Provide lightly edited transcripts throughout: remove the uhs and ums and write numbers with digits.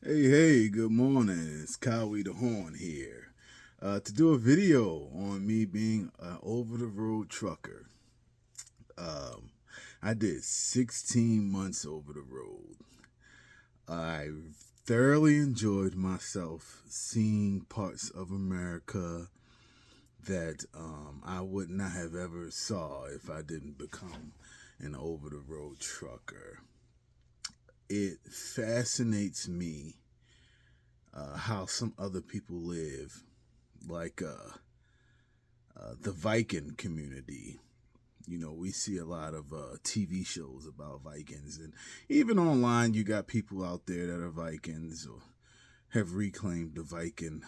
Hey, good morning. It's Cowie the Horn here to do a video on me being an over the road trucker. Um, I did 16 months over the road. I thoroughly enjoyed myself seeing parts of America that I would not have ever saw if I didn't become an over the road trucker. It fascinates me how some other people live, like the Viking community. You know, we see a lot of TV shows about Vikings, and even online, you got people out there that are Vikings or have reclaimed the Viking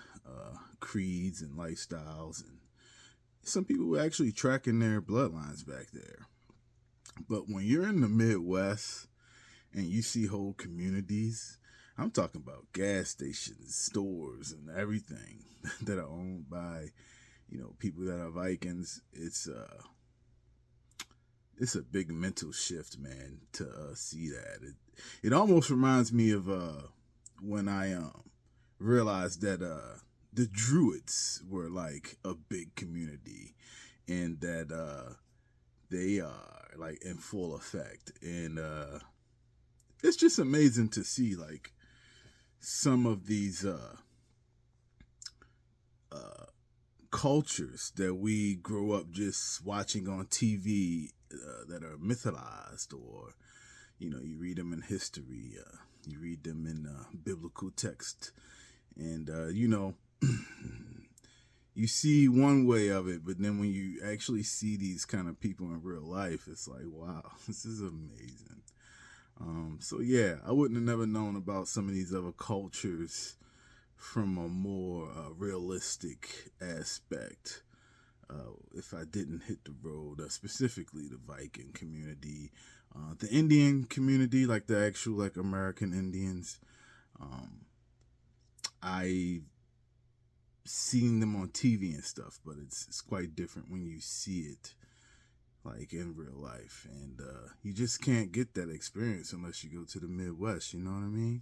creeds and lifestyles, and some people are actually tracking their bloodlines back there. But when you're in the Midwest and you see whole communities, I'm talking about gas stations, stores, and everything that are owned by, people that are Vikings. It's a big mental shift, man, to see that. It almost reminds me of when I realized that the Druids were like a big community, and that they are like in full effect, and it's just amazing to see like some of these uh, cultures that we grow up just watching on TV that are mythologized, or you read them in history, you read them in biblical text, and you see one way of it, but then when you actually see these kind of people in real life, it's like, wow, this is amazing. So yeah, I wouldn't have never known about some of these other cultures from a more realistic aspect if I didn't hit the road, specifically the Viking community, the Indian community, like the actual like American Indians. Um, I seen them on TV and stuff, but it's quite different when you see it like in real life, and you just can't get that experience unless you go to the Midwest. You know what I mean?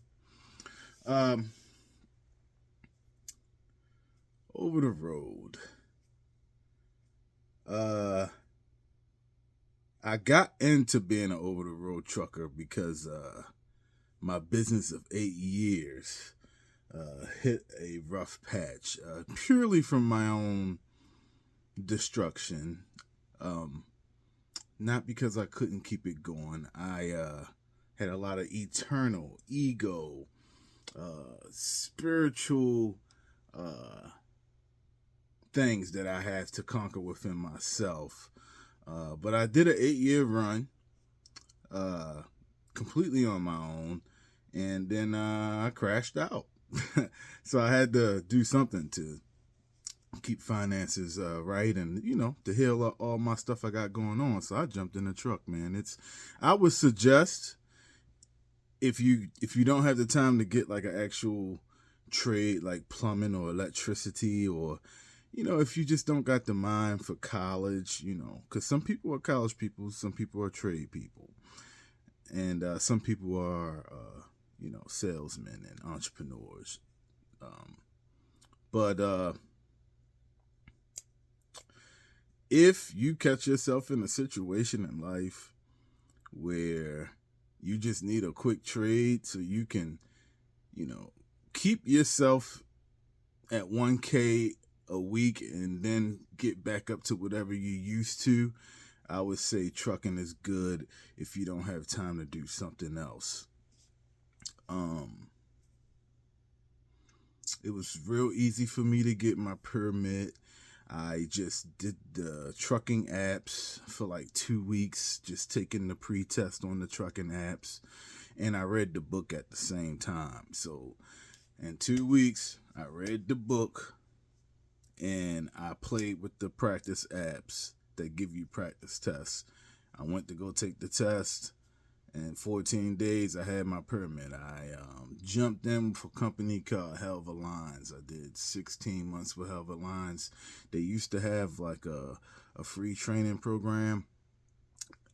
Um, over the road. Uh, I got into being an over the road trucker because my business of 8 years hit a rough patch, purely from my own destruction. Um, Not because I couldn't keep it going. I had a lot of eternal ego, spiritual uh, things that I have to conquer within myself. But I did an 8 year run uh, completely on my own, and then I crashed out. So I had to do something to keep finances right, and to heal all my stuff I got going on. So I jumped in the truck, man. I would suggest, if you don't have the time to get like an actual trade like plumbing or electricity, or if you just don't got the mind for college, because some people are college people, some people are trade people, and some people are salesmen and entrepreneurs. But if you catch yourself in a situation in life where you just need a quick trade so you can you know keep yourself at 1K a week and then get back up to whatever you used to, I would say trucking is good if you don't have time to do something else. Um, it was real easy for me to get my permit. I just did the trucking apps for like 2 weeks, just taking the pre test on the trucking apps, and I read the book at the same time. So, in 2 weeks, I read the book and I played with the practice apps that give you practice tests. I went to go take the test. In 14 days, I had my permit. I jumped in with a company called Helver Lines. I did 16 months with Helver Lines. They used to have like a free training program.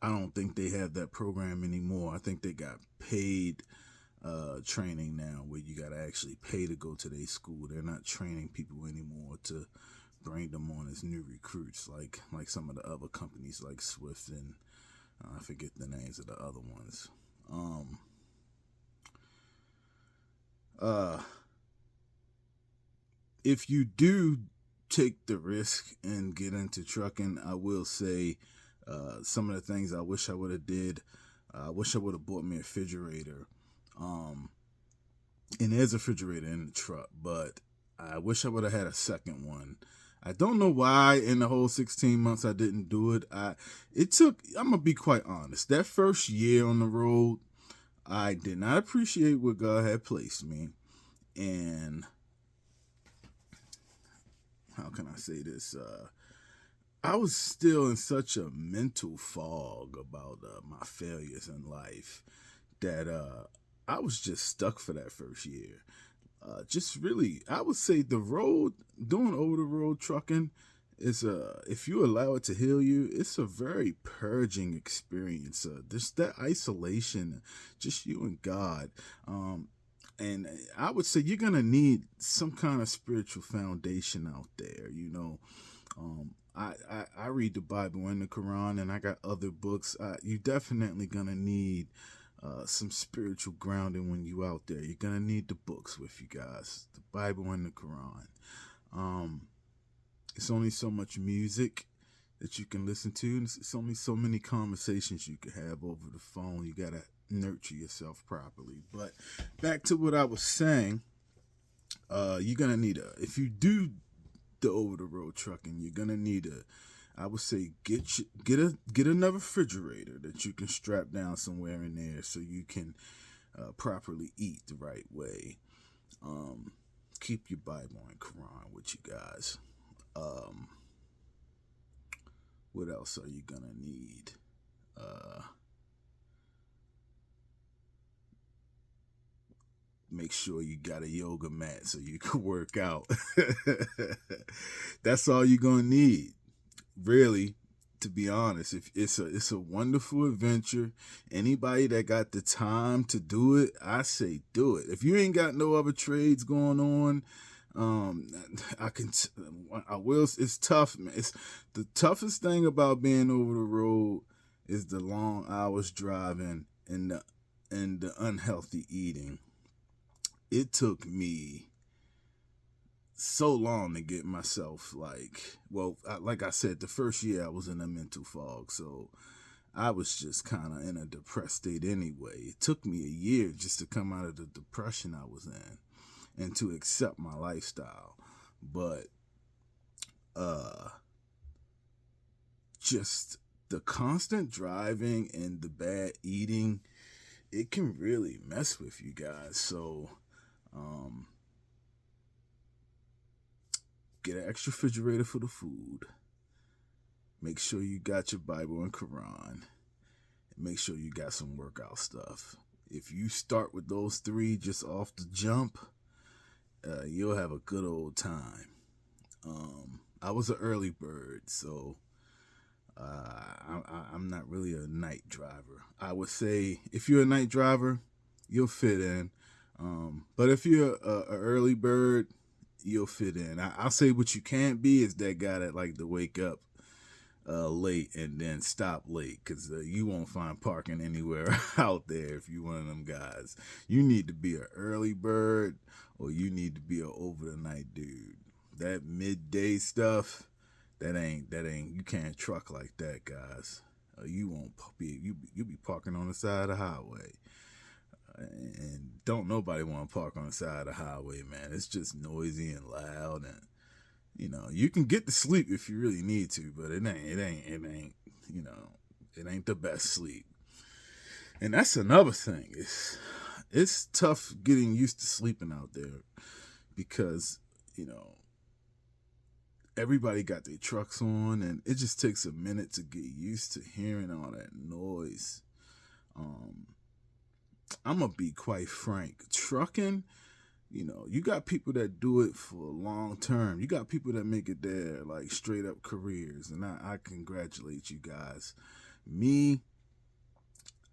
I don't think they have that program anymore. I think they got paid training now where you got to actually pay to go to their school. They're not training people anymore to bring them on as new recruits like some of the other companies like Swift and I forget the names of the other ones. Uh, if you do take the risk and get into trucking, I will say some of the things I wish I would have did. I wish I would have bought me a refrigerator. Um, and there's a refrigerator in the truck, but I wish I would have had a second one. I don't know why in the whole 16 months I didn't do it. I'm gonna be quite honest. That first year on the road, I did not appreciate where God had placed me. And how can I say this? I was still in such a mental fog about my failures in life that I was just stuck for that first year. Just really, I would say doing over the road trucking is if you allow it to heal you, it's a very purging experience. Just that isolation, just you and God. And I would say you're gonna need some kind of spiritual foundation out there. I read the Bible and the Quran, and I got other books. You definitely gonna need some spiritual grounding when you out there. You're gonna need the books with you guys, the Bible and the Quran. It's only so much music that you can listen to, and it's only so many conversations you can have over the phone. You gotta nurture yourself properly. But back to what I was saying, you're gonna need if you do the over the road trucking, you're gonna need I would say get another refrigerator that you can strap down somewhere in there so you can properly eat the right way. Keep your Bible and Quran with you guys. What else are you gonna need? Make sure you got a yoga mat so you can work out. That's all you're gonna need, really. To be honest, if it's a wonderful adventure. Anybody that got the time to do it, I say do it. If you ain't got no other trades going on, I will. It's tough, man. It's the toughest thing about being over the road is the long hours driving and the unhealthy eating. It took me so long to get myself like I said, the first year I was in a mental fog, so I was just kind of in a depressed state anyway. It took me a year just to come out of the depression I was in and to accept my lifestyle. But just the constant driving and the bad eating, it can really mess with you guys. So get an extra refrigerator for the food. Make sure you got your Bible and Quran. And make sure you got some workout stuff. If you start with those three just off the jump, you'll have a good old time. I was an early bird, so I'm not really a night driver. I would say if you're a night driver, you'll fit in. But if you're a early bird, you'll fit in. I'll say what you can't be is that guy that like to wake up late and then stop late, because you won't find parking anywhere out there if you one of them guys. You need to be an early bird or you need to be an over the night dude. That midday stuff, that ain't you can't truck like that, guys. You'll be parking on the side of the highway. And don't nobody want to park on the side of the highway, man. It's just noisy and loud, and you can get to sleep if you really need to, but it ain't it ain't the best sleep. And that's another thing. It's tough getting used to sleeping out there because everybody got their trucks on, and it just takes a minute to get used to hearing all that noise. I'm gonna be quite frank. Trucking, you got people that do it for long term. You got people that make it their like straight up careers, and I congratulate you guys. Me,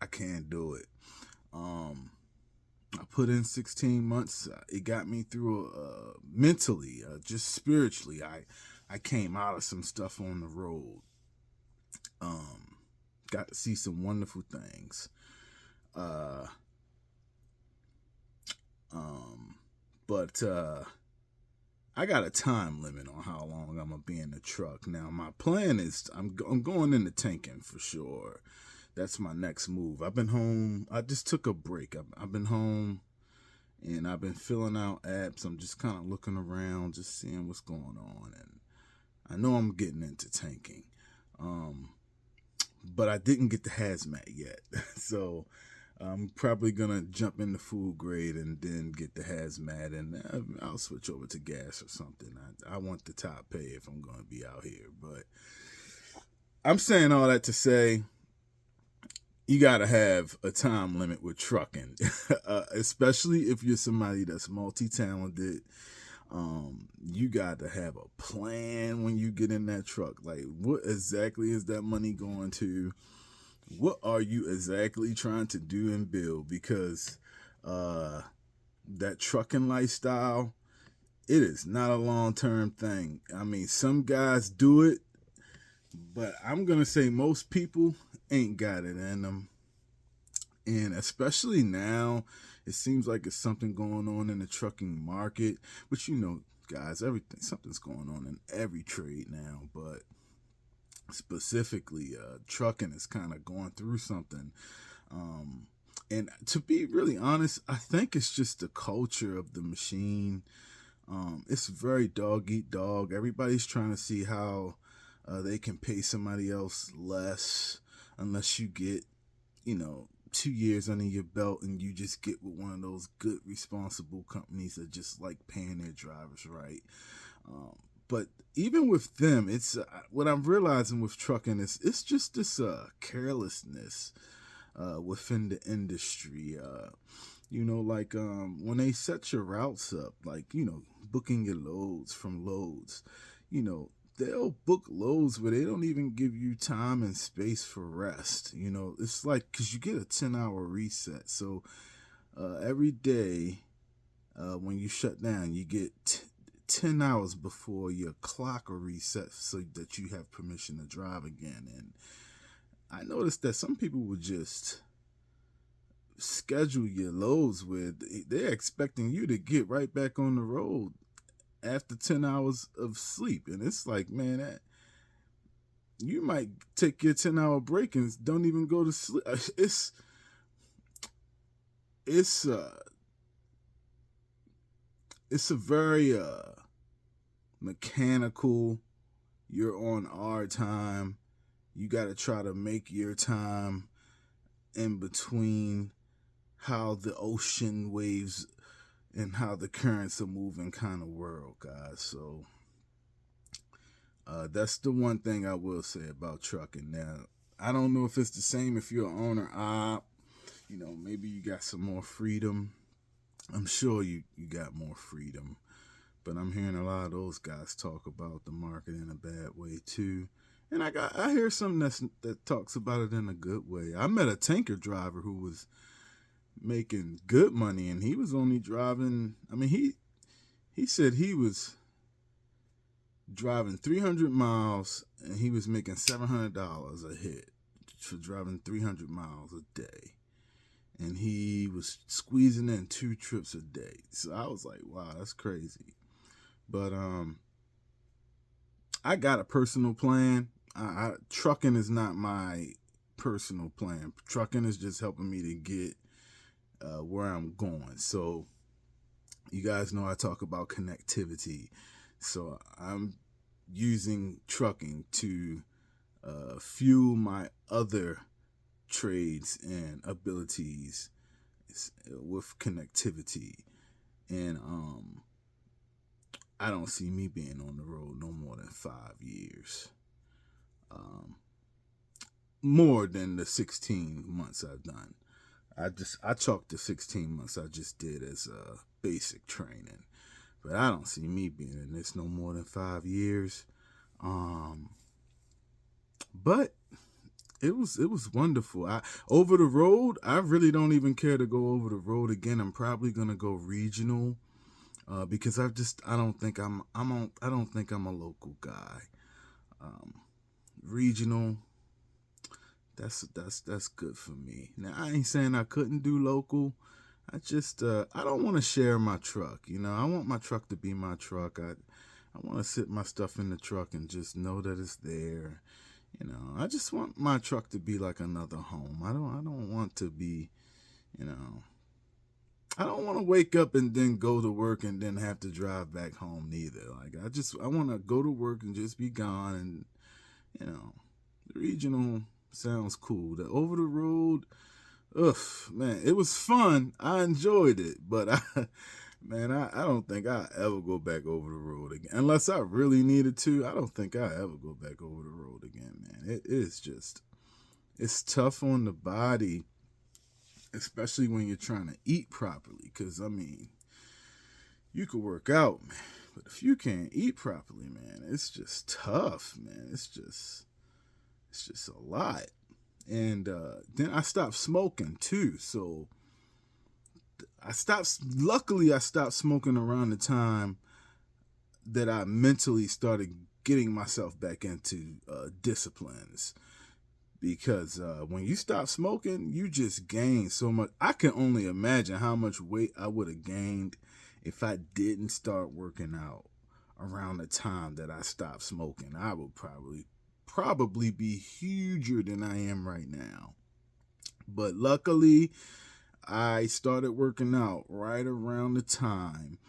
I can't do it. I put in 16 months. It got me through mentally, just spiritually. I came out of some stuff on the road. Um, got to see some wonderful things. Uh, um, but I got a time limit on how long I'm gonna be in the truck. Now my plan is I'm going into tanking for sure. That's my next move. I've been home. I just took a break. I've been home and I've been filling out apps. I'm just kind of looking around, just seeing what's going on. And I know I'm getting into tanking, um, but I didn't get the hazmat yet. So I'm probably gonna jump into food grade and then get the hazmat, and I'll switch over to gas or something. I want the top pay if I'm gonna be out here. But I'm saying all that to say, you got to have a time limit with trucking, especially if you're somebody that's multi-talented. You got to have a plan when you get in that truck. Like, what exactly is that money going to? What are you exactly trying to do and build? Because that trucking lifestyle, it is not a long-term thing. I mean, some guys do it, but I'm going to say most people ain't got it in them. And especially now, it seems like it's something going on in the trucking market. Which, guys, something's going on in every trade now. But specifically, trucking is kind of going through something. And to be really honest, I think it's just the culture of the machine. It's very dog eat dog. Everybody's trying to see how they can pay somebody else less, unless you get, 2 years under your belt and you just get with one of those good, responsible companies that just like paying their drivers right. But even with them, it's what I'm realizing with trucking is it's just this carelessness within the industry. Like when they set your routes up, like booking your loads from loads, they'll book loads where they don't even give you time and space for rest. It's like because you get a 10-hour reset, so every day when you shut down, you get 10 hours before your clock will reset so that you have permission to drive again. And I noticed that some people would just schedule your loads where they're expecting you to get right back on the road after 10 hours of sleep. And it's like, man, you might take your 10-hour break and don't even go to sleep. It's a very mechanical. You're on our time. You got to try to make your time in between how the ocean waves and how the currents are moving kind of world, guys. So that's the one thing I will say about trucking. Now, I don't know if it's the same if you're an owner op. Maybe you got some more freedom. I'm sure you got more freedom. But I'm hearing a lot of those guys talk about the market in a bad way too. And I hear something that talks about it in a good way. I met a tanker driver who was making good money, and he was only driving. I mean, he said he was driving 300 miles, and he was making $700 a hit for driving 300 miles a day. And he was squeezing in 2 trips a day. So I was like, wow, that's crazy. But I got a personal plan. Trucking is not my personal plan. Trucking is just helping me to get where I'm going. So you guys know I talk about connectivity. So I'm using trucking to fuel my other trades and abilities with connectivity. And I don't see me being on the road no more than 5 years. More than the 16 months I've done. I chalked the 16 months I just did as basic training. But I don't see me being in this no more than 5 years. But it was wonderful. I over the road, I really don't even care to go over the road again. I'm probably gonna go regional, because I don't think I don't think I'm a local guy. Um, Regional, that's good for me. Now I ain't saying I couldn't do local. I don't want to share my truck. I want my truck to be my truck. I want to sit my stuff in the truck and just know that it's there. I just want my truck to be like another home. I don't want to be, you know, I don't want to wake up and then go to work and then have to drive back home neither. Like I want to go to work and just be gone. And the regional sounds cool. The over the road, ugh, man, it was fun. I enjoyed it, but man, I don't think I ever go back over the road again unless I really needed to. I don't think I ever go back over the road again, man. It is just it's tough on the body, especially when you're trying to eat properly. Because I mean, you could work out, man, but if you can't eat properly, man, it's just tough, man. It's just a lot. And then I stopped smoking too, so luckily I stopped smoking around the time that I mentally started getting myself back into disciplines. Because when you stop smoking, you just gain so much. I can only imagine how much weight I would have gained if I didn't start working out around the time that I stopped smoking. I would probably be huger than I am right now. But luckily, I started working out right around the time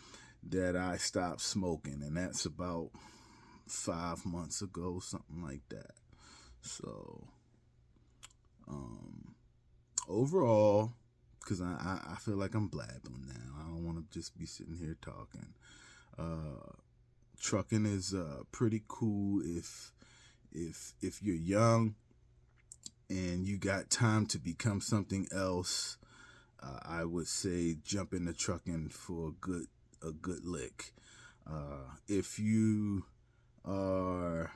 that I stopped smoking, and that's about 5 months ago, something like that. So, overall, because I feel like I'm blabbing now, I don't want to just be sitting here talking. Trucking is pretty cool if you're young and you got time to become something else. I would say jump into trucking for a good lick. If you are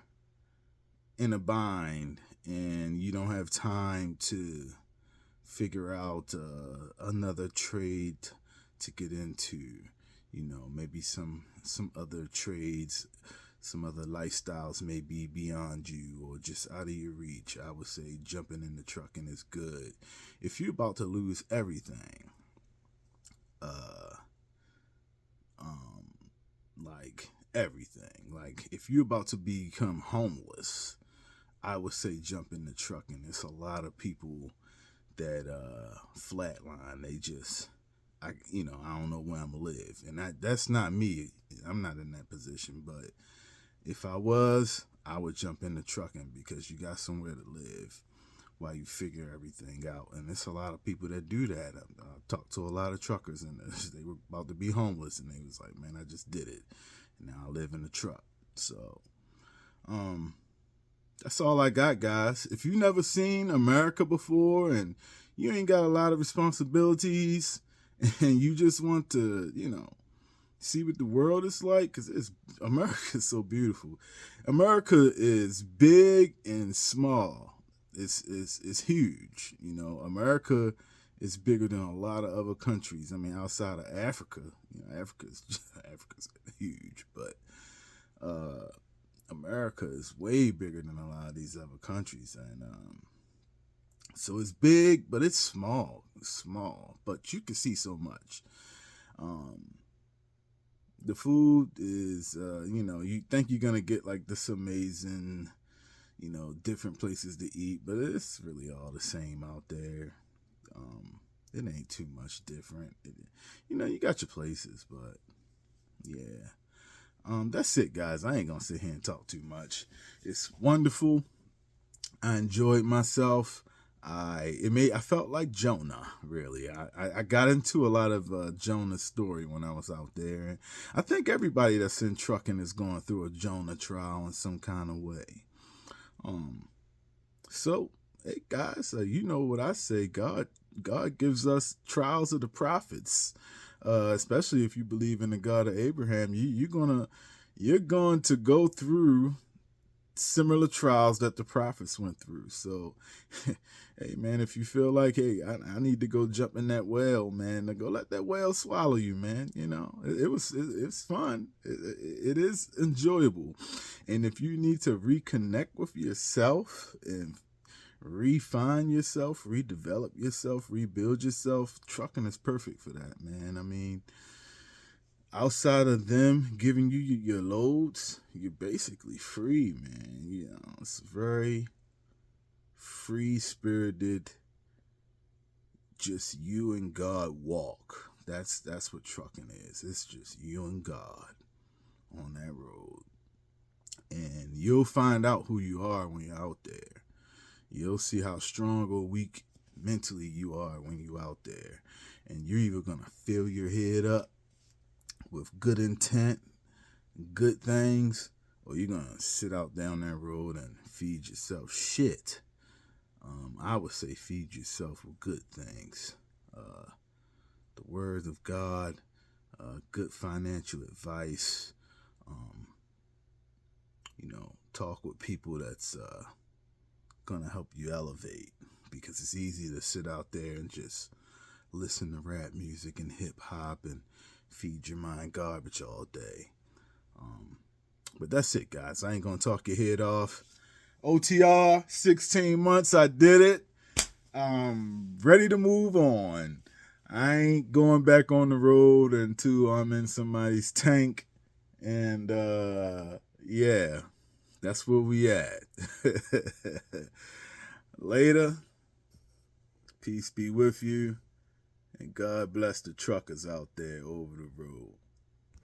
in a bind and you don't have time to figure out another trade to get into, maybe some other trades, some other lifestyles may be beyond you or just out of your reach, I would say jumping into trucking is good. If you're about to lose everything, like everything, like if you're about to become homeless, I would say jump into trucking. It's a lot of people that flatline. They just, I don't know where I'm gonna live, and that's not me. I'm not in that position, but if I was, I would jump into trucking because you got somewhere to live while you figure everything out. And there's a lot of people that do that. I talked to a lot of truckers, and they were about to be homeless, and they was like, "Man, I just did it, and now I live in a truck." So, that's all I got, guys. If you never seen America before and you ain't got a lot of responsibilities and you just want to, see what the world is like, because America is so beautiful. America is big and small. It's huge. America is bigger than a lot of other countries. I mean, outside of Africa, Africa's huge, but America is way bigger than a lot of these other countries, and so it's big, but it's small. It's small, but you can see so much. The food is, you think you're gonna get like this amazing, different places to eat, but it's really all the same out there. It ain't too much different. You got your places, but yeah. That's it, guys. I ain't gonna sit here and talk too much. It's wonderful. I enjoyed myself. I felt like Jonah, really. I got into a lot of Jonah's story when I was out there. And I think everybody that's in trucking is going through a Jonah trial in some kind of way. So, hey guys, you know what I say. God gives us trials of the prophets. Especially if you believe in the God of Abraham, you're going to go through similar trials that the prophets went through. So, hey, man, if you feel like, hey, I need to go jump in that whale, man, go let that whale swallow you, man. You know, it's fun. It is enjoyable. And if you need to reconnect with yourself and refine yourself, redevelop yourself, rebuild yourself, trucking is perfect for that, man. I mean, outside of them giving you your loads, you're basically free, man. You know, it's very free spirited, just you and God walk. That's what trucking is. It's just you and God on that road. And you'll find out who you are when you're out there. You'll see how strong or weak mentally you are when you're out there. And you're either going to fill your head up with good intent, good things, or you're going to sit out down that road and feed yourself shit. I would say feed yourself with good things. The word of God, good financial advice, talk with people that's gonna help you elevate, because it's easy to sit out there and just listen to rap music and hip hop and feed your mind garbage all day. But that's it, guys. I ain't gonna talk your head off. OTR, 16 months, I did it. Ready to move on. I ain't going back on the road until I'm in somebody's tank. And yeah, that's where we at. Later. Peace be with you. And God bless the truckers out there over the road.